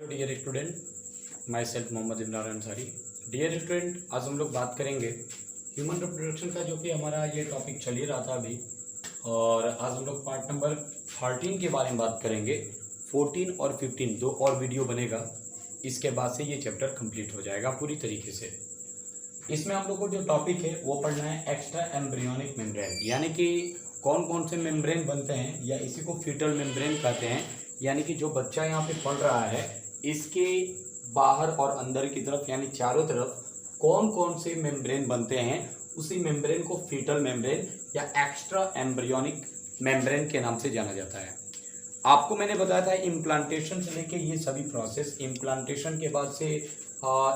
Dear student, myself Mohammad Imran Ansari. Dear student, आज हम लोग बात करेंगे ह्यूमन रिप्रोडक्शन का, जो कि हमारा ये टॉपिक चल ही रहा था अभी। और आज हम लोग पार्ट नंबर 13 के बारे में बात करेंगे। 14 और 15 दो और वीडियो बनेगा, इसके बाद से ये चैप्टर कंप्लीट हो जाएगा पूरी तरीके से। इसमें हम लोग को जो टॉपिक है वो पढ़ना है एक्स्ट्रा एम्ब्रियोनिक मेम्ब्रेन, यानी कि कौन कौन से मेम्ब्रेन बनते हैं, या इसी को फीटल मेम्ब्रेन कहते हैं। यानी कि जो बच्चा यहाँ पे पढ़ रहा है, इसके बाहर और अंदर की तरफ यानी चारों तरफ कौन कौन से मेम्ब्रेन बनते हैं, उसी मेम्ब्रेन को फीटल मेम्ब्रेन या एक्स्ट्रा एम्ब्रियोनिक मेम्ब्रेन के नाम से जाना जाता है। आपको मैंने बताया था इम्प्लांटेशन से लेके ये सभी प्रोसेस, इम्प्लांटेशन के बाद से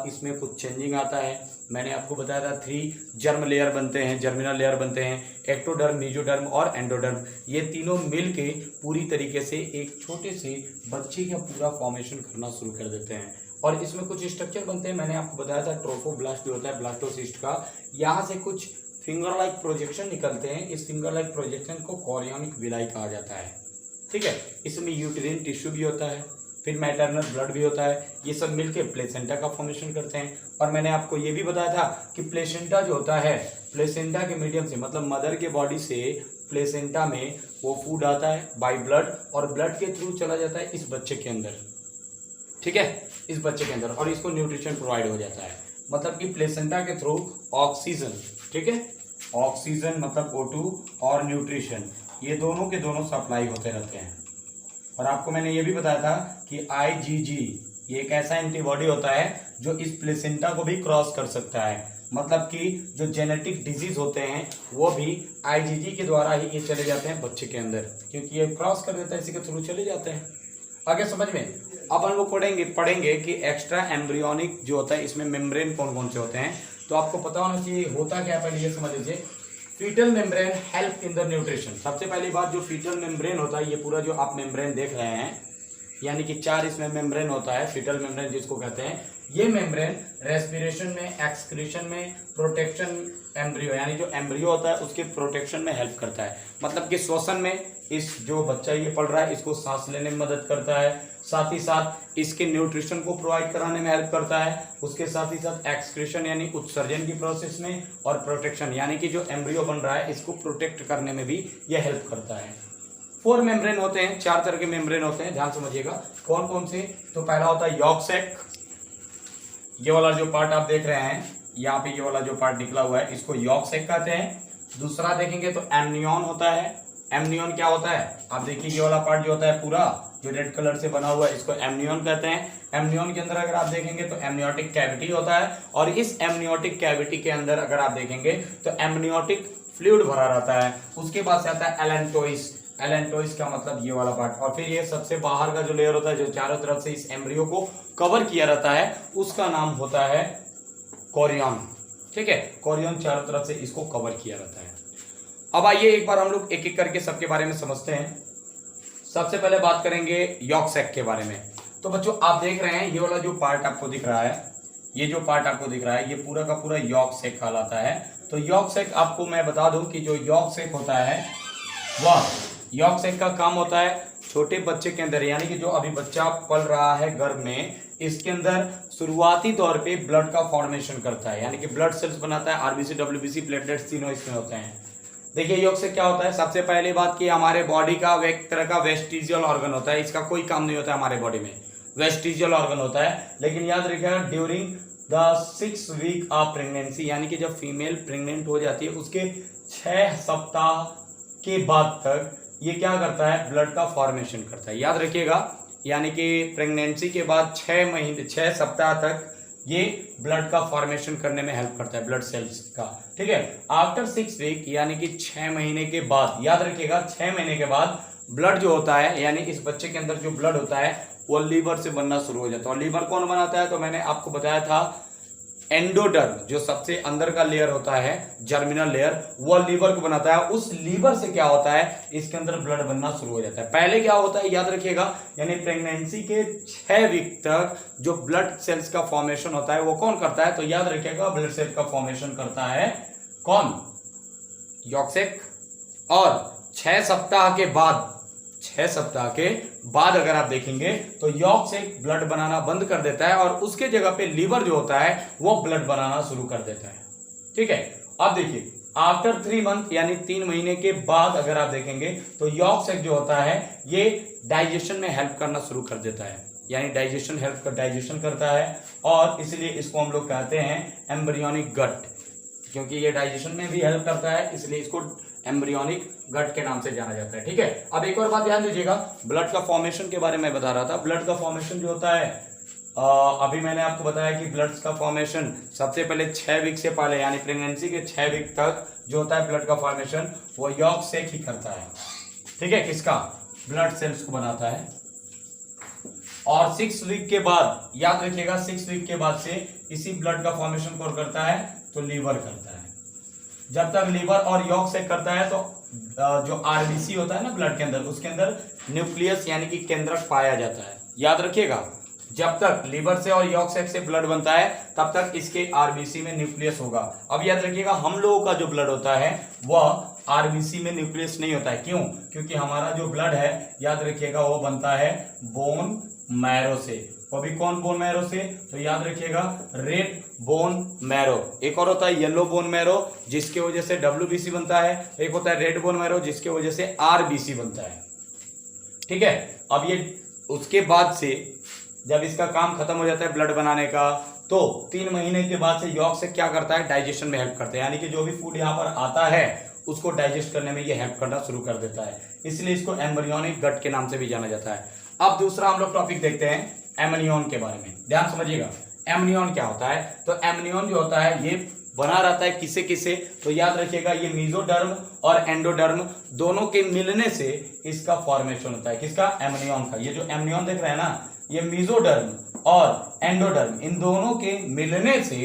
इसमें कुछ चेंजिंग आता है। मैंने आपको बताया था 3 जर्म लेयर बनते हैं, जर्मिनल लेयर बनते हैं, एक्टोडर्म, मेसोडर्म और एंडोडर्म। ये तीनों मिल के पूरी तरीके से एक छोटे से बच्चे का पूरा फॉर्मेशन करना शुरू कर देते हैं। और इसमें कुछ स्ट्रक्चर बनते हैं, मैंने आपको बताया था ट्रोफोब्लास्ट जो होता है ब्लास्टोसिस्ट का, यहाँ से कुछ फिंगर लाइक प्रोजेक्शन निकलते हैं। इस फिंगर लाइक प्रोजेक्शन को कोरियोनिक विलाई कहा जाता है। ठीक है, इसमें यूटेरिन टिश्यू भी होता है, फिर मैटरनल ब्लड भी होता है। ये सब मिलके प्लेसेंटा का फॉर्मेशन करते हैं। और मैंने आपको ये भी बताया था कि प्लेसेंटा जो होता है, प्लेसेंटा के मीडियम से मतलब मदर के बॉडी से प्लेसेंटा में वो फूड आता है बाय ब्लड, और ब्लड के थ्रू चला जाता है इस बच्चे के अंदर। ठीक है, इस बच्चे के अंदर, और इसको न्यूट्रिशन प्रोवाइड हो जाता है। मतलब कि प्लेसेंटा के थ्रू ऑक्सीजन, ठीक है, ऑक्सीजन मतलब O2 और न्यूट्रिशन, ये दोनों के दोनों सप्लाई होते रहते हैं। और आपको मैंने ये भी बताया था कि IgG ये एक ऐसा एंटीबॉडी होता है जो इस प्लेसेंटा को भी क्रॉस कर सकता है। मतलब कि जो जेनेटिक डिजीज होते हैं वो भी IgG के द्वारा ही ये चले जाते हैं बच्चे के अंदर, क्योंकि ये क्रॉस कर देता है, इसी के थ्रू चले जाते हैं। आगे समझ में। अब हम लोग पढ़ेंगे कि एक्स्ट्रा एम्ब्रियोनिक जो होता है इसमें मेम्ब्रेन कौन कौन से होते हैं। तो आपको पता होना चाहिए होता क्या है, पहले ये समझ लीजिए। Foetal membrane help in the nutrition. सबसे पहली बात, जो फीटल मेम्ब्रेन होता है, ये पूरा जो आप मेम्ब्रेन देख रहे हैं, यानी कि 4 इसमें मेम्ब्रेन होता है, फीटल मेम्ब्रेन जिसको कहते हैं। ये मेम्ब्रेन रेस्पिरेशन में, एक्सक्रीशन में, प्रोटेक्शन एम्ब्रियो यानी जो एम्ब्रियो होता है उसके प्रोटेक्शन में हेल्प करता है। मतलब कि श्वसन में, इस जो बच्चा ये पढ़ रहा है इसको सांस लेने में मदद करता है, साथ ही साथ इसके न्यूट्रिशन को प्रोवाइड कराने में हेल्प करता है, उसके साथ ही साथ एक्सक्रीशन यानी उत्सर्जन की प्रोसेस में, और प्रोटेक्शन यानी कि जो एम्ब्रियो बन रहा है इसको प्रोटेक्ट करने में भी यह हेल्प करता है। 4 मेम्ब्रेन होते हैं, 4 तरह के मेम्ब्रेन होते हैं, ध्यान समझिएगा कौन कौन से। तो पहला होता है यॉर्क सैक, ये वाला जो पार्ट आप देख रहे हैं यहाँ पे, ये वाला जो पार्ट निकला हुआ है इसको यॉर्क सैक कहते हैं। दूसरा देखेंगे तो एमनियन होता है। एमनियन क्या होता है, आप देखिए ये वाला पार्ट जो होता है पूरा जो रेड कलर से बना हुआ है इसको एमनियन कहते हैं। एमनियन के अंदर अगर आप देखेंगे तो एमनियोटिक कैविटी होता है, और इस एमनियोटिक कैविटी के अंदर अगर आप देखेंगे तो एमनियोटिक फ्लूइड भरा रहता है। उसके बाद से आता है एलेंटोइस। एलेंटोइस का मतलब ये वाला पार्ट, और फिर ये सबसे बाहर का जो लेयर होता है जो चारों तरफ से इस एम्ब्रियो को कवर किया रहता है, उसका नाम होता है कोरियन। ठीक है, कोरियन चारों तरफ से इसको कवर किया रहता है। अब आइए एक बार हम लोग एक एक करके सबके बारे में समझते हैं। सबसे पहले बात करेंगे यॉर्क सैक के बारे में। तो बच्चों आप देख रहे हैं ये वाला जो पार्ट आपको दिख रहा है, ये जो पार्ट आपको दिख रहा है ये पूरा का पूरा यॉर्क सैक कहलाता है। तो यॉर्क सैक आपको मैं बता दूं कि जो यॉर्क सैक होता है वह यॉर्क सैक का काम होता है छोटे बच्चे के अंदर, यानी कि जो अभी बच्चा पल रहा है गर्भ में, इसके अंदर शुरुआती तौर पे ब्लड का फॉर्मेशन करता है, यानी कि ब्लड सेल्स बनाता है। आरबीसी, डब्ल्यूबीसी, प्लेटलेट्स तीनों इसमें होते हैं। देखिए यॉर्क सैक क्या होता है, सबसे पहली बात कि हमारे बॉडी का एक तरह का वेस्टिजियल ऑर्गन होता है, इसका कोई काम नहीं होता है हमारे बॉडी में, वेस्टिजियल ऑर्गन होता है। लेकिन याद रखिएगा during the 6 week of pregnancy, यानी कि जब फीमेल प्रेग्नेंट हो जाती है उसके 6 सप्ताह के बाद तक ये क्या करता है, ब्लड का फॉर्मेशन करता है। याद रखिएगा, यानी कि प्रेगनेंसी के बाद 6 सप्ताह तक ये ब्लड का फॉर्मेशन करने में हेल्प करता है, ब्लड सेल्स का। ठीक है, आफ्टर 6 वीक यानी कि 6 महीने के बाद, याद रखिएगा 6 महीने के बाद ब्लड जो होता है, यानी इस बच्चे के अंदर जो ब्लड होता है वो लीवर से बनना शुरू हो जाता है। और लीवर कौन बनाता है, तो मैंने आपको बताया था एंडोडर्म, जो सबसे अंदर का लेयर होता है जर्मिनल लेयर, वो लीवर को बनाता है। उस लीवर से क्या होता है, इसके अंदर ब्लड बनना शुरू हो जाता है। पहले क्या होता है याद रखिएगा, यानी प्रेगनेंसी के 6 वीक तक जो ब्लड सेल्स का फॉर्मेशन होता है वो कौन करता है, तो याद रखिएगा ब्लड सेल का फॉर्मेशन करता है कौन, यॉर्क सैक। और 6 सप्ताह के बाद 6 सप्ताह के बाद अगर आप देखेंगे तो यॉर्क से ब्लड बनाना बंद कर देता है और उसके जगह पे लीवर जो होता है वो ब्लड बनाना शुरू कर देता है। ठीक है, अब देखिए आफ्टर 3 मंथ यानी 3 महीने के बाद अगर आप देखेंगे तो यॉर्क सेक जो होता है ये डाइजेशन में हेल्प करना शुरू कर देता है, यानी डाइजेशन करता है और इसलिए इसको हम लोग कहते हैं एम्ब्रियोनिक गट, क्योंकि ये डाइजेशन में भी हेल्प करता है इसलिए इसको एम्ब्रियोनिक गट के नाम से जाना जाता है। ठीक है, अब एक और बात ध्यान दीजिएगा, ब्लड का फॉर्मेशन के बारे में बता रहा था। ब्लड का फॉर्मेशन जो होता है अभी मैंने आपको बताया कि ब्लड का फॉर्मेशन सबसे पहले 6 वीक से पहले यानी प्रेगनेंसी के 6 वीक तक जो होता है ब्लड का फॉर्मेशन वो यॉर्क सेक ही करता है। ठीक है, किसका? ब्लड सेल्स को बनाता है। और 6 वीक के बाद याद रखिएगा 6 वीक के बाद से इसी ब्लड का फॉर्मेशन कौन करता है? तो लीवर करता है। जब तक लीवर और यॉर्क सेक करता है तो जो आरबीसी होता है ना ब्लड के अंदर, उसके अंदर न्यूक्लियस यानी कि केंद्रक पाया जाता है। याद रखिएगा जब तक लीवर से और यॉर्क सेक से ब्लड बनता है तब तक इसके आरबीसी में न्यूक्लियस होगा। अब याद रखिएगा हम लोगों का जो ब्लड होता है वह आरबीसी में न्यूक्लियस नहीं होता है। क्यों? क्योंकि हमारा जो ब्लड है याद रखिएगा वो बनता है बोन मैरो से। वो भी कौन बोन मैरो से? तो याद रखिएगा रेड बोन मैरो। एक और होता है येलो बोन मैरो जिसके वजह से डब्ल्यूबीसी बनता है, एक होता है रेड बोन मैरो जिसके वजह से आरबीसी बनता है। ठीक है, अब ये उसके बाद से जब इसका काम खत्म हो जाता है ब्लड बनाने का तो 3 महीने के बाद से यॉर्क सेक क्या करता है? डाइजेशन में हेल्प करता है, यानी कि जो भी फूड यहाँ पर आता है उसको डाइजेस्ट करने में ये हेल्प करना शुरू कर देता है, इसलिए इसको एम्ब्रियोनिक गट के नाम से भी जाना जाता है। अब दूसरा हम लोग टॉपिक देखते हैं एमनियन के बारे में। ध्यान समझिएगा एमनियन क्या होता है। तो एमनियन जो होता है ये बना रहता है किसे किसे? तो याद रखिएगा ये मेसोडर्म और एंडोडर्म दोनों के मिलने से इसका फॉर्मेशन होता है। किसका? एमनियन का। ये जो एमनियन देख रहे हैं ना, ये मेसोडर्म और एंडोडर्म इन दोनों के मिलने से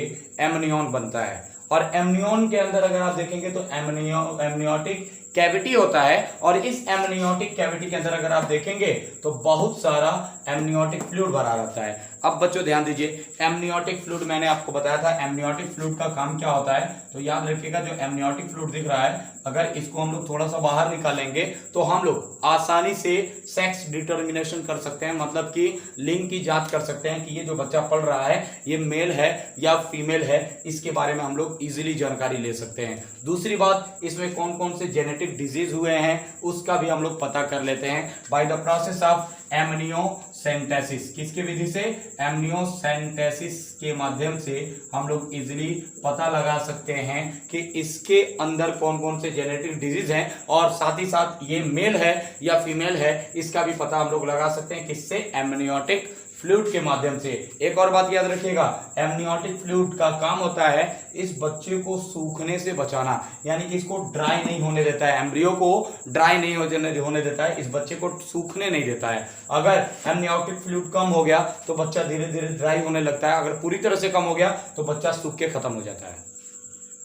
एमनियन बनता है। और एमनियन के अंदर अगर आप देखेंगे तो एमनियोटिक कैविटी होता है और इस एमनियोटिक कैविटी के अंदर अगर आप देखेंगे तो बहुत सारा एमनियोटिक फ्लूइड भरा रहता है। अब बच्चों ध्यान दीजिए, एमनियोटिक फ्लूइड मैंने आपको बताया था एमनियोटिक फ्लूइड का काम क्या होता है। तो याद रखिएगा जो एमनियोटिक फ्लूइड दिख रहा है अगर इसको हम लोग थोड़ा सा बाहर निकालेंगे तो हम लोग आसानी से सेक्स डिटर्मिनेशन कर सकते हैं, मतलब कि लिंग की जांच कर सकते हैं कि ये जो बच्चा पढ़ रहा है ये मेल है या फीमेल है, इसके बारे में हम लोग इजीली जानकारी ले सकते हैं। दूसरी बात, इसमें कौन कौन से जेनेटिक डिजीज हुए हैं उसका भी हम लोग पता कर लेते हैं by the process of amniocentesis. किसकी विधि से? एमनियोसेंटेसिस के माध्यम से हम लोग इजीली पता लगा सकते हैं कि इसके अंदर कौन कौन से जेनेटिक डिजीज हैं और साथ ही साथ ये मेल है या फीमेल है इसका भी पता हम लोग लगा सकते हैं। किससे? एमनियोटिक फ्लूइड के माध्यम से। एक और बात याद रखिएगा, एमनियोटिक फ्लूइड का काम होता है इस बच्चे को सूखने से बचाना, यानी कि इसको ड्राई नहीं होने देता है, एम्ब्रियो को ड्राई नहीं होने देता है, इस बच्चे को सूखने नहीं देता है। अगर एमनियोटिक फ्लूइड कम हो गया तो बच्चा धीरे धीरे ड्राई होने लगता है, अगर पूरी तरह से कम हो गया तो बच्चा सूख के खत्म हो जाता है।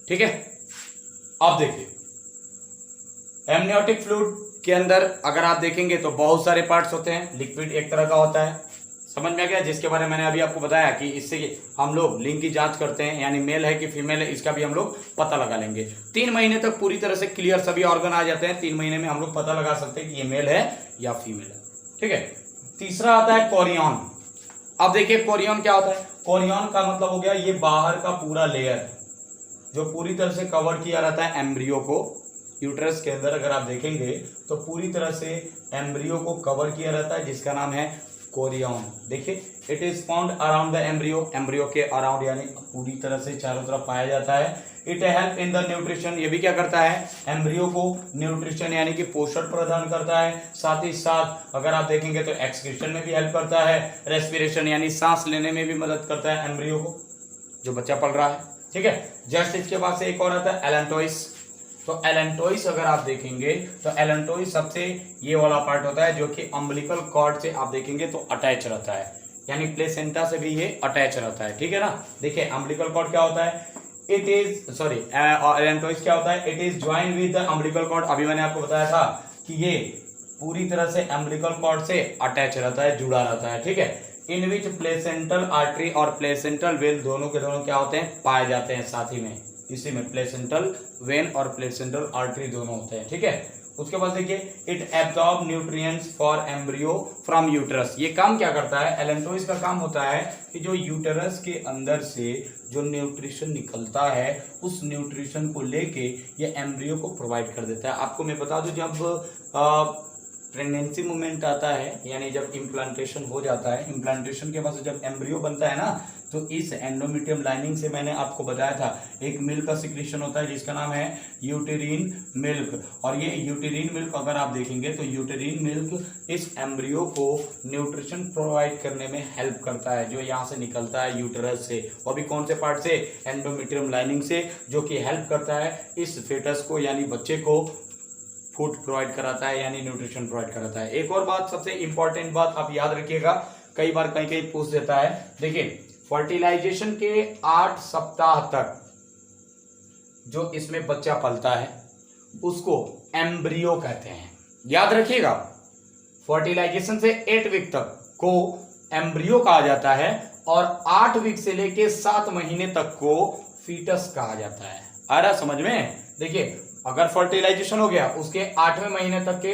ठीक है, अब देखिए एमनियोटिक फ्लूइड के अंदर अगर आप देखेंगे तो बहुत सारे पार्ट्स होते हैं। लिक्विड एक तरह का होता है, समझ में आ गया, जिसके बारे में मैंने अभी आपको बताया कि इससे हम लोग लिंग की जांच करते हैं, यानी मेल है कि फीमेल है इसका भी हम लोग पता लगा लेंगे। 3 महीने तक पूरी तरह से क्लियर सभी ऑर्गन आ जाते हैं। 3 महीने में हम लोग पता लगा सकते हैं कि ये मेल है या फीमेल है। ठीक है, तीसरा आता है कोरियन। अब देखिए कोरियन क्या होता है। कोरियन का मतलब हो गया ये बाहर का पूरा लेयर जो पूरी तरह से कवर किया रहता है एम्ब्रियो को। यूट्रस के अंदर अगर आप देखेंगे तो पूरी तरह से एम्ब्रियो को कवर किया रहता है जिसका नाम है कोरियन। देखिए it is found around the embryo, embryo के अराउंड यानी पूरी तरह से चारों तरफ पाया जाता है। It help in the nutrition, ये भी क्या करता है? एम्ब्रियो को न्यूट्रिशन यानी कि पोषण प्रदान करता है। साथ ही साथ अगर आप देखेंगे तो एक्सक्रीशन में भी हेल्प करता है, रेस्पिरेशन यानी सांस लेने में भी मदद करता है एम्ब्रियो को जो बच्चा पल रहा है। ठीक है, जस्ट इसके बाद से एक और आता है एलेंटोइस। तो एलेंटोइस अगर आप देखेंगे तो एलेंटोइस सबसे ये वाला पार्ट होता है जो कि अम्बिलिकल कॉर्ड से आप देखेंगे तो अटैच रहता है, यानी प्लेसेंटा से भी ये अटैच रहता है। ठीक है ना, देखिए अम्बिलिकल कॉर्ड क्या होता है, इट इज सॉरी एलेंटोइस क्या होता है, it is join with the umbilical cord. अभी मैंने आपको बताया था कि ये पूरी तरह से अम्बिलिकल कॉर्ड से अटैच रहता है, जुड़ा रहता है। ठीक है, इन विच प्लेसेंटल आर्टरी और प्लेसेंटल वेन दोनों के दोनों क्या होते हैं? पाए जाते हैं साथ ही में, इसी में प्लेसेंटल वेन और प्लेसेंटल आर्टरी दोनों होते हैं। ठीक है, उसके बाद देखिए it absorb nutrients for embryo from uterus. ये काम क्या करता है, एलेंटोइस का काम होता है कि जो यूटरस के अंदर से जो न्यूट्रिशन निकलता है उस न्यूट्रिशन को लेके ये एम्ब्रियो को प्रोवाइड कर देता है। आपको मैं बता दूं, जब प्रेगनेंसी मोमेंट आता है यानी जब इम्प्लांटेशन हो जाता है, इम्प्लांटेशन के बाद जब एम्ब्रियो बनता है ना, तो इस एंडोमेट्रियम लाइनिंग से मैंने आपको बताया था एक मिल्क का सिक्रीशन होता है जिसका नाम है यूटेरिन मिल्क। और ये यूटेरिन मिल्क अगर आप देखेंगे तो यूटेरिन मिल्क इस एम्ब्रियो को न्यूट्रिशन प्रोवाइड करने में हेल्प करता है, जो यहाँ से निकलता है यूटरस से, वो भी कौन से पार्ट से, एंडोमेट्रियम लाइनिंग से, जो कि हेल्प करता है इस फेटस को यानी बच्चे को फूड प्रोवाइड कराता है यानी न्यूट्रिशन प्रोवाइड कराता है। एक और बात, सबसे इंपॉर्टेंट बात आप याद रखिएगा, कई बार कहीं कहीं पूछ देता है, देखिए फर्टिलाइजेशन के 8 सप्ताह तक जो इसमें बच्चा पलता है उसको एम्ब्रियो कहते हैं। याद रखिएगा, फर्टिलाइजेशन से 8 वीक तक को एम्ब्रियो कहा जाता है और 8 वीक से लेके 7 महीने तक को फीटस कहा जाता है। आ रहा समझ में? देखिए अगर फर्टिलाइजेशन हो गया उसके 8वें महीने तक के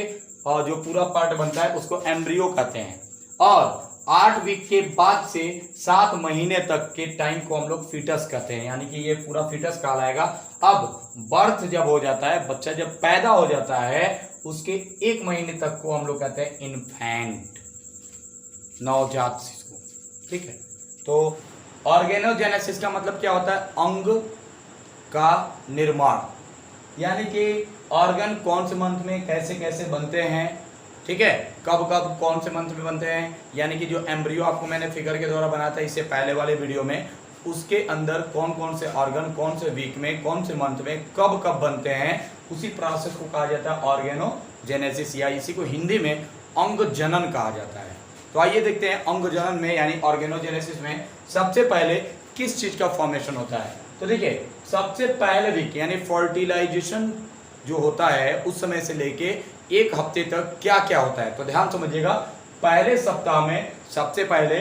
जो पूरा पार्ट बनता है उसको एम्ब्रियो कहते हैं, और 8 वीक के बाद से 7 महीने तक के टाइम को हम लोग फीटस कहते हैं, यानी कि ये पूरा फीटस कहलाएगा। अब बर्थ जब हो जाता है, बच्चा जब पैदा हो जाता है, उसके 1 महीने तक को हम लोग कहते हैं इन्फेंट, नवजात शिशु। ठीक है, तो ऑर्गेनोजेनेसिस का मतलब क्या होता है, अंग का निर्माण, यानी कि ऑर्गन कौन से मंथ में कैसे कैसे बनते हैं, ठीक है, कब कब कौन से मंथ में बनते हैं, यानी कि जो एम्ब्रियो आपको मैंने फिगर के द्वारा बनाया था इससे पहले वाले वीडियो में, उसके अंदर कौन कौन से ऑर्गन कौन से वीक में कौन से मंथ में कब कब बनते हैं, उसी प्रोसेस को कहा जाता है ऑर्गेनोजेनेसिस, या इसी को हिंदी में अंग जनन कहा जाता है। तो आइए देखते हैं अंग जनन में यानी ऑर्गेनोजेनेसिस में सबसे पहले किस चीज का फॉर्मेशन होता है। तो देखिए सबसे पहले वीक यानी फर्टिलाइजेशन जो होता है उस समय से लेके 1 हफ्ते तक क्या क्या होता है, तो ध्यान समझिएगा। पहले सप्ताह में सबसे पहले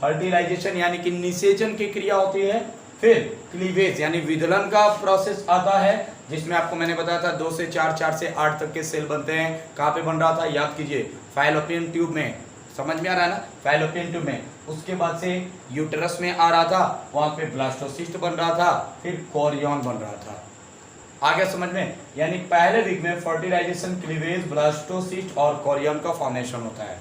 फर्टिलाइजेशन यानी कि निषेचन की क्रिया होती है, फिर क्लीवेज यानी विदलन का प्रोसेस आता है, जिसमें आपको मैंने बताया था 2 से 4, 4 से 8 तक के सेल बनते हैं। कहाँ पे बन रहा था, याद कीजिए, फैलोपियन ट्यूब में, समझ में आ रहा है ना, फैलोपियन ट्यूब में। उसके बाद से यूटेरस में आ रहा था, वहां पे ब्लास्टोसिस्ट बन रहा था, फिर कोरियन बन रहा था। आगे समझ में, यानी पहले वीक में फर्टिलाइजेशन, क्लीवेज, ब्लास्टोसिस्ट और कोरियन का फॉर्मेशन होता है।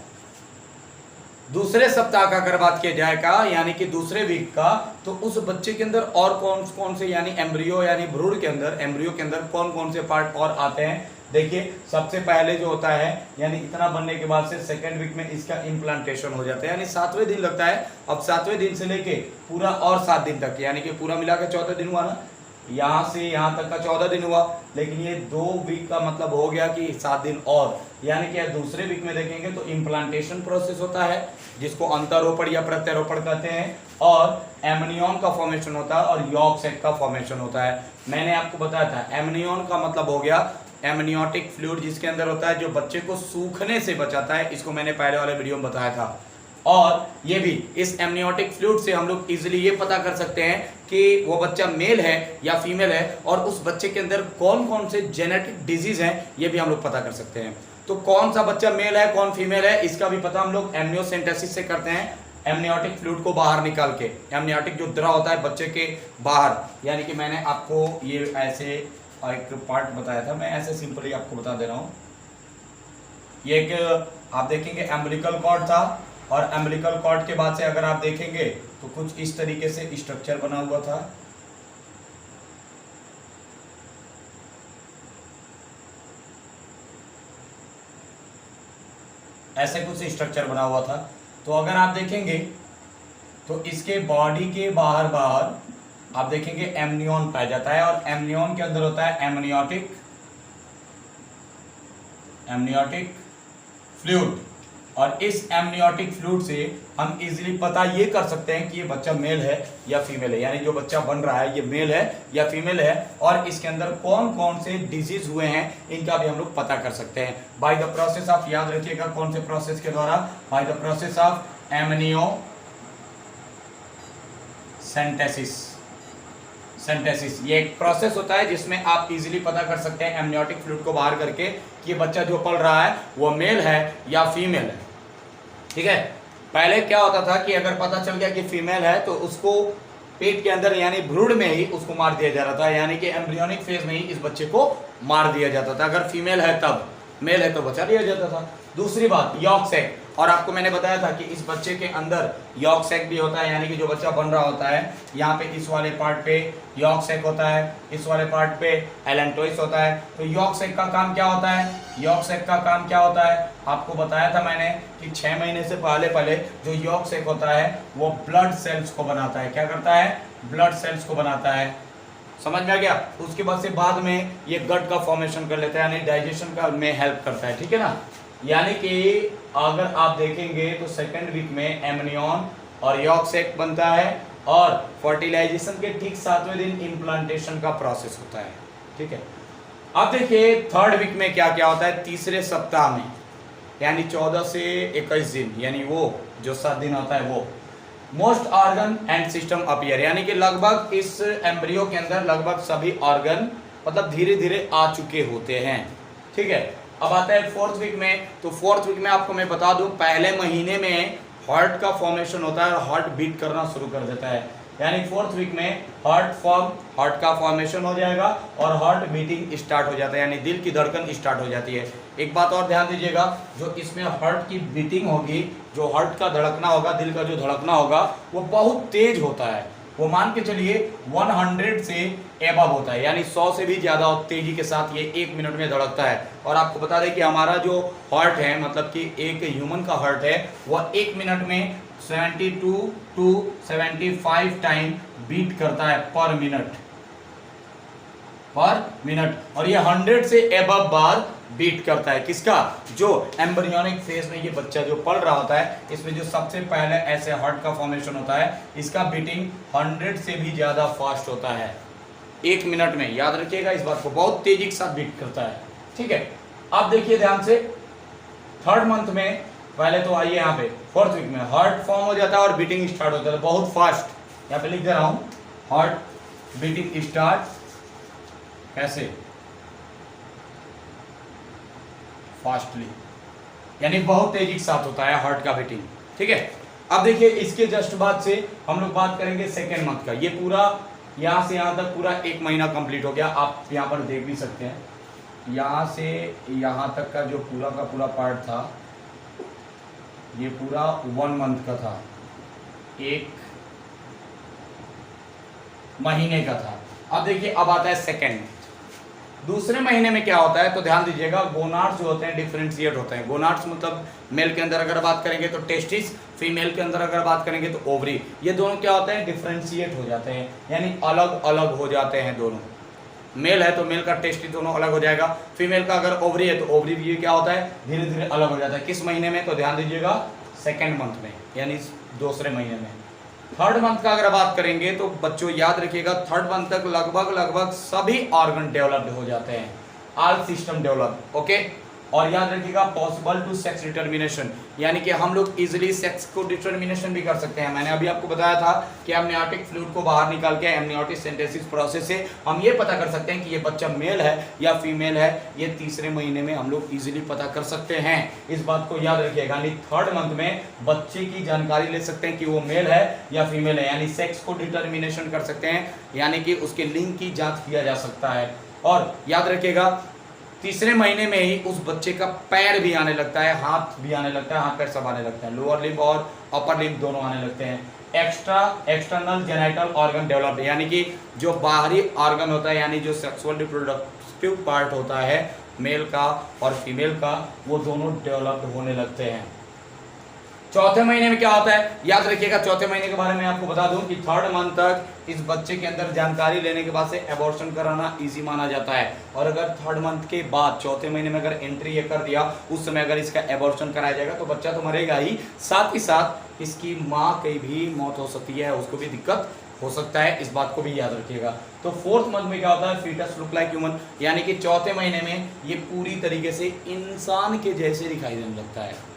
दूसरे सप्ताह का अगर बात किया जाएगा यानी कि दूसरे वीक का, तो उस बच्चे के अंदर और कौन कौन से यानी एम्ब्रियो यानी भ्रूण के अंदर, एम्ब्रियो के अंदर कौन कौन से पार्ट और आते हैं। देखिए सबसे पहले जो होता है यानी इतना बनने के बाद से सेकेंड वीक में इसका इम्प्लांटेशन हो जाता है, यानी 7वें दिन लगता है। अब 7वें दिन से लेके पूरा और 7 दिन तक, यानी कि पूरा मिलाकर 14 दिन हुआ ना, यहाँ से यहाँ तक का 14 दिन हुआ, लेकिन ये 2 वीक का मतलब हो गया कि 7 दिन और, यानी कि दूसरे वीक में देखेंगे तो इम्प्लांटेशन प्रोसेस होता है जिसको अंतरोपण या प्रत्यारोपण कहते हैं, और एमनियन का फॉर्मेशन होता है और यॉर्क सैक का फॉर्मेशन होता है। मैंने आपको बताया था एमनियन का मतलब हो गया एमनियोटिक फ्लूइड, जिसके अंदर होता है जो बच्चे को सूखने से बचाता है, इसको मैंने पहले वाले वीडियो में बताया था। और ये भी इस एमनियोटिक फ्लूइड से हम लोग इजीली ये पता कर सकते हैं कि वो बच्चा मेल है या फीमेल है, और उस बच्चे के अंदर कौन कौन से जेनेटिक डिजीज हैं ये भी हम लोग पता कर सकते हैं। तो कौन सा बच्चा मेल है कौन फीमेल है इसका भी पता हम लोग एमनियोसेंटेसिस से करते हैं, एमनियोटिक फ्लूइड को बाहर निकाल के। एमनियोटिक जो द्रव होता है बच्चे के बाहर, यानी कि मैंने आपको ये ऐसे एक पार्ट बताया था, मैं ऐसे सिंपली आपको बता दे रहा हूँ। ये एक आप देखेंगे एम्बिलिकल कॉर्ड था, और एम्बिलिकल कॉर्ड के बाद से अगर आप देखेंगे तो कुछ इस तरीके से स्ट्रक्चर बना हुआ था। ऐसे कुछ स्ट्रक्चर बना हुआ था। तो अगर आप देखेंगे तो इसके बॉडी के बाहर बाहर आप देखेंगे एमनियन पाया जाता है, और एमनियन के अंदर होता है एमनियोटिक फ्लूइड, और इस एमनियोटिक फ्लूइड से हम इजीली पता ये कर सकते हैं कि ये बच्चा मेल है या फीमेल है, यानी जो बच्चा बन रहा है ये मेल है या फीमेल है, और इसके अंदर कौन कौन से डिजीज हुए हैं इनका भी हम लोग पता कर सकते हैं बाय द प्रोसेस ऑफ, याद रखिएगा कौन से प्रोसेस के द्वारा, by the process of amniocentesis. Centesis. ये एक प्रोसेस होता है जिसमें आप इजीली पता कर सकते हैं एमनियोटिक फ्लूइड को बाहर करके कि बच्चा जो पल रहा है वो मेल है या फीमेल है। ठीक है, पहले क्या होता था कि अगर पता चल गया कि फीमेल है तो उसको पेट के अंदर यानी भ्रूण में ही उसको मार दिया जा रहा था, यानी कि एम्ब्रियोनिक फेज में ही इस बच्चे को मार दिया जाता था। अगर फीमेल है तब, मेल है तो बचा दिया जाता था। दूसरी बात, यॉर्क सैक, और आपको मैंने बताया था कि इस बच्चे के अंदर यॉर्क सैक भी होता है, यानी कि जो बच्चा बन रहा होता है यहाँ पे इस वाले पार्ट पे यॉर्क सैक होता है, इस वाले पार्ट पे एलेंटोइस होता है। तो यॉर्क सैक का काम क्या होता है? यॉर्क सैक का काम क्या होता है आपको बताया था मैंने कि 6 महीने से पहले जो यॉर्क सैक होता है वो ब्लड सेल्स को बनाता है। क्या करता है? ब्लड सेल्स को बनाता है। समझ में आ गया? उसके बाद में ये गट का फॉर्मेशन कर लेता है, यानी डाइजेशन का में हेल्प करता है। ठीक है ना, यानी कि अगर आप देखेंगे तो सेकेंड वीक में एमनियन और यॉर्क सैक बनता है और फर्टिलाइजेशन के ठीक 7वें दिन इम्प्लांटेशन का प्रोसेस होता है। ठीक है, अब देखिए थर्ड वीक में क्या क्या होता है। तीसरे सप्ताह में यानी 14 से 21 दिन, यानी वो जो 7 दिन होता है वो most organ and system appear, यानी कि लगभग इस एम्ब्रियो के अंदर लगभग सभी ऑर्गन मतलब धीरे धीरे आ चुके होते हैं। ठीक है, अब आता है फोर्थ वीक में। तो फोर्थ वीक में आपको मैं बता दूं पहले महीने में हार्ट का फॉर्मेशन होता है और हार्ट बीट करना शुरू कर देता है, यानी फोर्थ वीक में हार्ट का फॉर्मेशन हो जाएगा और हार्ट बीटिंग स्टार्ट हो जाता है, यानी दिल की धड़कन स्टार्ट हो जाती है। एक बात और ध्यान दीजिएगा, जो इसमें हार्ट की बीटिंग होगी, जो हार्ट का धड़कना होगा, दिल का जो धड़कना होगा वो बहुत तेज होता है। वो मान के चलिए 100 से एबव होता है, यानी 100 से भी ज़्यादा तेजी के साथ ये 1 मिनट में धड़कता है। और आपको बता दें कि हमारा जो हार्ट है, मतलब कि एक ह्यूमन का हार्ट है, वह 1 मिनट में 72 to 75 टाइम बीट करता है पर मिनट, और ये 100 से एबव बार बीट करता है। किसका? जो एम्ब्रियोनिक फेज में ये बच्चा जो पल रहा होता है, इसमें जो सबसे पहले ऐसे हार्ट का फॉर्मेशन होता है, इसका बीटिंग 100 से भी ज्यादा फास्ट होता है 1 मिनट में। याद रखिएगा इस बात को, बहुत तेजी के साथ बीट करता है। ठीक है, अब देखिए ध्यान से, थर्ड मंथ में पहले तो आइए यहाँ पे फोर्थ वीक में हार्ट फॉर्म हो जाता है और बीटिंग स्टार्ट हो जाता है बहुत फास्ट। यहाँ पे लिख दे रहा हूं, हार्ट बीटिंग स्टार्ट कैसे? फास्टली, यानी बहुत तेजी के साथ होता है हार्ट का बीटिंग। ठीक है, अब देखिए इसके जस्ट बाद से हम लोग बात करेंगे सेकेंड मंथ का। ये पूरा यहाँ से यहाँ तक पूरा 1 महीना कंप्लीट हो गया। आप यहाँ पर देख भी सकते हैं, यहाँ से यहाँ तक का जो पूरा का पूरा पार्ट था ये पूरा 1 मंथ का था, 1 महीने का था। अब देखिए अब आता है सेकेंड। दूसरे महीने में क्या होता है तो ध्यान दीजिएगा, गोनाड्स जो होते हैं डिफरेंशिएट होते हैं। गोनाड्स मतलब मेल के अंदर अगर बात करेंगे तो टेस्टिस, फीमेल के अंदर अगर बात करेंगे तो ओवरी। ये दोनों क्या होते हैं? डिफरेंशिएट हो जाते हैं, यानी अलग अलग हो जाते हैं दोनों। मेल है तो मेल का टेस्टिस दोनों अलग हो जाएगा, फीमेल का अगर ओवरी है तो ओवरी भी क्या होता है? धीरे धीरे अलग हो जाता है। किस महीने में? तो ध्यान दीजिएगा सेकेंड मंथ में, यानी दूसरे महीने में। थर्ड मंथ का अगर बात करेंगे तो बच्चों याद रखिएगा, थर्ड मंथ तक लगभग सभी ऑर्गन डेवलप्ड हो जाते हैं, ऑल सिस्टम डेवलप। ओके, और याद रखिएगा पॉसिबल टू सेक्स डिटर्मिनेशन, यानी कि हम लोग इजीली सेक्स को डिटर्मिनेशन भी कर सकते हैं। मैंने अभी आपको बताया था कि एमनियोटिक फ्लूइड को बाहर निकाल के एमनियोटिक सिंथेसिस प्रोसेस से हम ये पता कर सकते हैं कि ये बच्चा मेल है या फीमेल है। ये तीसरे महीने में हम लोग इजीली पता कर सकते हैं। इस बात को याद रखिएगा, यानी थर्ड मंथ में बच्चे की जानकारी ले सकते हैं कि वो मेल है या फीमेल है, यानी सेक्स को डिटर्मिनेशन कर सकते हैं, यानी कि उसके लिंग की जाँच किया जा सकता है। और याद रखिएगा तीसरे महीने में ही उस बच्चे का पैर भी आने लगता है, हाथ भी आने लगता है, हाथ पैर सब आने लगता है, लोअर लिम्ब और अपर लिम्ब दोनों आने लगते हैं। एक्सटर्नल जेनिटल ऑर्गन डेवलप, यानी कि जो बाहरी ऑर्गन होता है, यानी जो सेक्सुअल रिप्रोडक्टिव पार्ट होता है मेल का और फीमेल का, वो दोनों डेवलप्ड होने लगते हैं। चौथे महीने में क्या होता है याद रखिएगा। चौथे महीने के बारे में आपको बता दूं कि थर्ड मंथ तक इस बच्चे के अंदर जानकारी लेने के बाद से एबॉर्शन कराना इजी माना जाता है। और अगर थर्ड मंथ के बाद चौथे महीने में अगर एंट्री ये कर दिया, उस समय अगर इसका एबॉर्शन कराया जाएगा तो बच्चा तो मरेगा ही, साथ ही साथ इसकी माँ की भी मौत हो सकती है, उसको भी दिक्कत हो सकता है। इस बात को भी याद रखिएगा। तो फोर्थ मंथ में क्या होता है? फीटस लुक लाइक ह्यूमन, यानी कि चौथे महीने में ये पूरी तरीके से इंसान के जैसे दिखाई देने लगता है।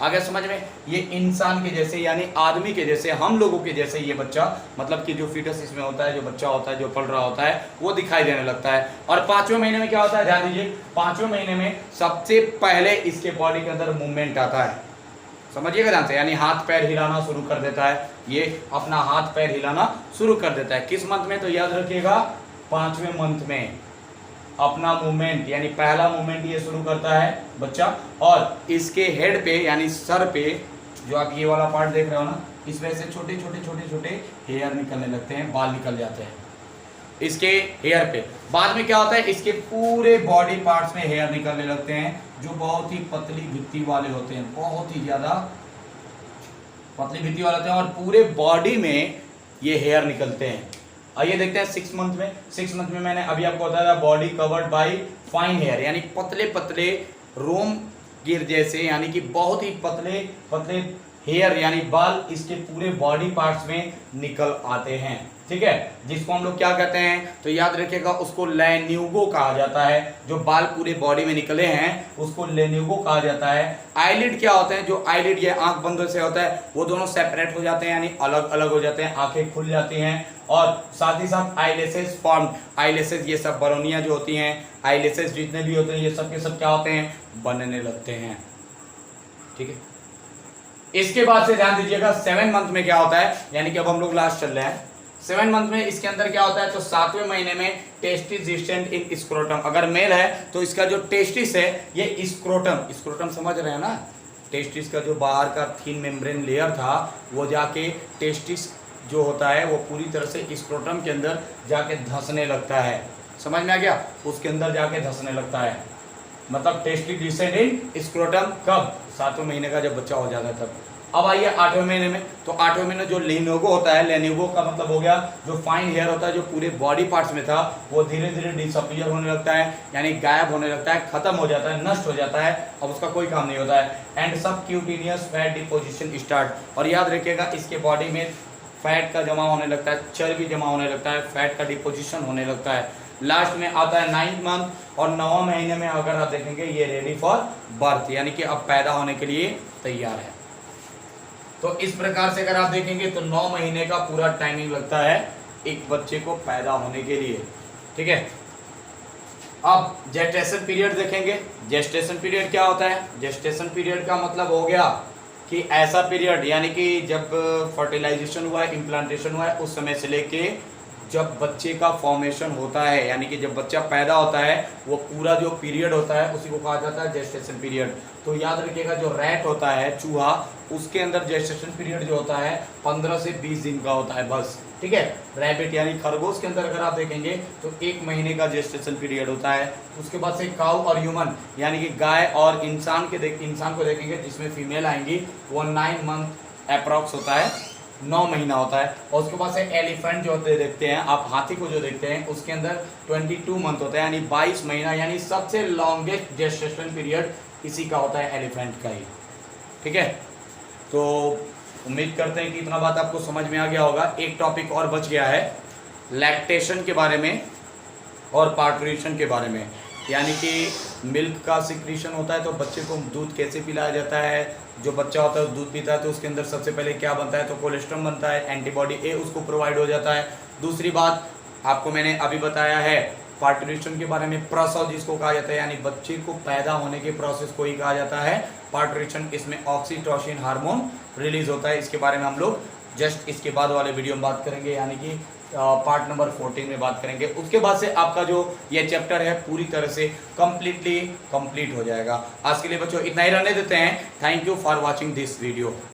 आ गया समझ में? ये इंसान के जैसे यानी आदमी के जैसे, हम लोगों के जैसे ये बच्चा, मतलब कि जो फीटस इसमें होता है, जो बच्चा होता है, जो पल रहा होता है, वो दिखाई देने लगता है। और 5वें महीने में क्या होता है, ध्यान दीजिए, 5वें महीने में सबसे पहले इसके बॉडी के अंदर मूवमेंट आता है, समझिएगा ध्यान से, यानी हाथ पैर हिलाना शुरू कर देता है, ये अपना हाथ पैर हिलाना शुरू कर देता है। किस मंथ में? तो याद रखिएगा 5वें मंथ में अपना मूवमेंट यानी पहला मूवमेंट ये शुरू करता है बच्चा। और इसके हेड पे यानी सर पे, जो आप ये वाला पार्ट देख रहे हो ना, इसमें से छोटे छोटे छोटे छोटे हेयर निकलने लगते हैं, बाल निकल जाते हैं इसके हेयर पे। बाद में क्या होता है, इसके पूरे बॉडी पार्ट्स में हेयर निकलने लगते हैं, जो बहुत ही पतली भित्ती वाले होते हैं, बहुत ही ज्यादा पतली भित्ती वाले होते हैं, और पूरे बॉडी में ये हेयर निकलते हैं। आइए देखते हैं 6 मंथ में। 6 मंथ में मैंने अभी आपको बताया था, body covered by fine hair, यानी पतले पतले रोम गिर जैसे, यानी कि बहुत ही पतले पतले हेयर यानी बाल इसके पूरे बॉडी पार्ट्स में निकल आते हैं, ठीक है, जिसको हम लोग क्या कहते हैं, तो याद रखिएगा उसको लेन्यूगो कहा जाता है। जो बाल पूरे बॉडी में निकले हैं उसको लेन्यूगो कहा जाता है। आईलिड क्या होते हैं, जो आईलिड ये आंख बंद से होता है, वो दोनों सेपरेट हो जाते हैं, यानी अलग अलग हो जाते हैं, आंखें खुल जाती हैं। और साथ ही साथ आईलेसेस फॉर्म, आईलेसेस ये सब बरौनियां जो होती हैं, आईलेसेस जितने भी होते हैं, ये सब के सब क्या होते हैं, बनने लगते हैं, ठीक है। इसके बाद से ध्यान दीजिएगा 7 मंथ में क्या होता है, यानी कि अब हम लोग लास्ट चल रहे हैं 7 मंथ में। इसके अंदर क्या होता है, तो 7वें महीने में टेस्टिस डिस्टेंट इन स्क्रोटम, अगर मेल है तो इसका जो टेस्टिस है ये स्क्रोटम, स्क्रोटम समझ रहे हैं ना, टेस्टिस का जो बाहर का थीन मेम्ब्रेन लेयर था वो जाके टेस्टिस जो होता है वो पूरी तरह से स्क्रोटम के अंदर जाके धंसने लगता है, समझ में आ गया, उसके अंदर जाके धंसने लगता है, मतलब टेस्टिस डिस्टेंट इन स्क्रोटम कब, 7वें महीने का जब बच्चा हो जाता है तब। अब आइए 8वें महीने में, तो 8वें महीने जो लेन्यूगो होता है, लेन्यूगो का मतलब हो गया जो फाइन हेयर होता है, जो पूरे बॉडी पार्ट्स में था, वो धीरे धीरे डिसअपीयर होने लगता है, यानी गायब होने लगता है, खत्म हो जाता है, नष्ट हो जाता है, अब उसका कोई काम नहीं होता है। एंड सब क्यूटिनियस फैट डिपोजिशन स्टार्ट, और याद रखिएगा इसके बॉडी में फैट का जमा होने लगता है, चर्बी जमा होने लगता है, फैट का डिपोजिशन होने लगता है। लास्ट में आता है 9th मंथ, और 9वें महीने में अगर आप देखेंगे ये रेडी फॉर बर्थ, यानी कि अब पैदा होने के लिए तैयार है। तो इस प्रकार से अगर आप देखेंगे तो 9 महीने का पूरा टाइमिंग लगता है एक बच्चे को पैदा होने के लिए, ठीक है। अब जेस्टेशन पीरियड देखेंगे। जेस्टेशन पीरियड क्या होता है, जेस्टेशन पीरियड का मतलब हो गया कि ऐसा पीरियड, यानी कि जब फर्टिलाइजेशन हुआ है, इम्प्लांटेशन हुआ है, उस समय से लेके जब बच्चे का फॉर्मेशन होता है, यानी कि जब बच्चा पैदा होता है, वो पूरा जो पीरियड होता है उसी को कहा जाता है जेस्टेशन पीरियड। तो याद रखिएगा जो रैट होता है, चूहा, उसके अंदर जेस्टेशन पीरियड जो होता है 15 से 20 दिन का होता है बस, ठीक है। रैबिट यानी खरगोश के अंदर अगर आप देखेंगे तो 1 महीने का जेस्टेशन पीरियड होता है। उसके बाद से काऊ और ह्यूमन यानी कि गाय और इंसान को देखेंगे जिसमें फीमेल आएंगी, वो 9 मंथ अप्रॉक्स होता है, 9 महीना होता है। और उसके बाद से एलिफेंट जो देखते हैं आप, हाथी को जो देखते हैं, उसके अंदर 22 मंथ होता है, यानी 22 महीना, यानी सबसे लॉन्गेस्ट जेस्टेशन पीरियड इसी का होता है, एलिफेंट का ही, ठीक है। तो उम्मीद करते हैं कि इतना बात आपको समझ में आ गया होगा। एक टॉपिक और बच गया है लैक्टेशन के बारे में और पार्ट्यूरेशन के बारे में, यानी कि मिल्क का सिक्रीशन होता है, तो बच्चे को दूध कैसे पिलाया जाता है, जो बच्चा होता है दूध पीता है तो उसके अंदर सबसे पहले क्या बनता है, तो कोलेस्ट्रॉल बनता है, एंटीबॉडी ए उसको प्रोवाइड हो जाता है। दूसरी बात आपको मैंने अभी बताया है पार्ट्यूरेशन के बारे में, प्रसव जिसको कहा जाता है, यानी बच्चे को पैदा होने के प्रोसेस को ही कहा जाता है पार्ट्यूरेशन। इसमें ऑक्सीटोसिन हार्मोन रिलीज होता है, इसके बारे में हम लोग जस्ट इसके बाद वाले वीडियो में बात करेंगे, यानी कि पार्ट नंबर 14 में बात करेंगे। उसके बाद से आपका जो ये चैप्टर है पूरी तरह से कंप्लीट हो जाएगा। आज के लिए बच्चों इतना ही रहने देते हैं। Thank you for watching this video.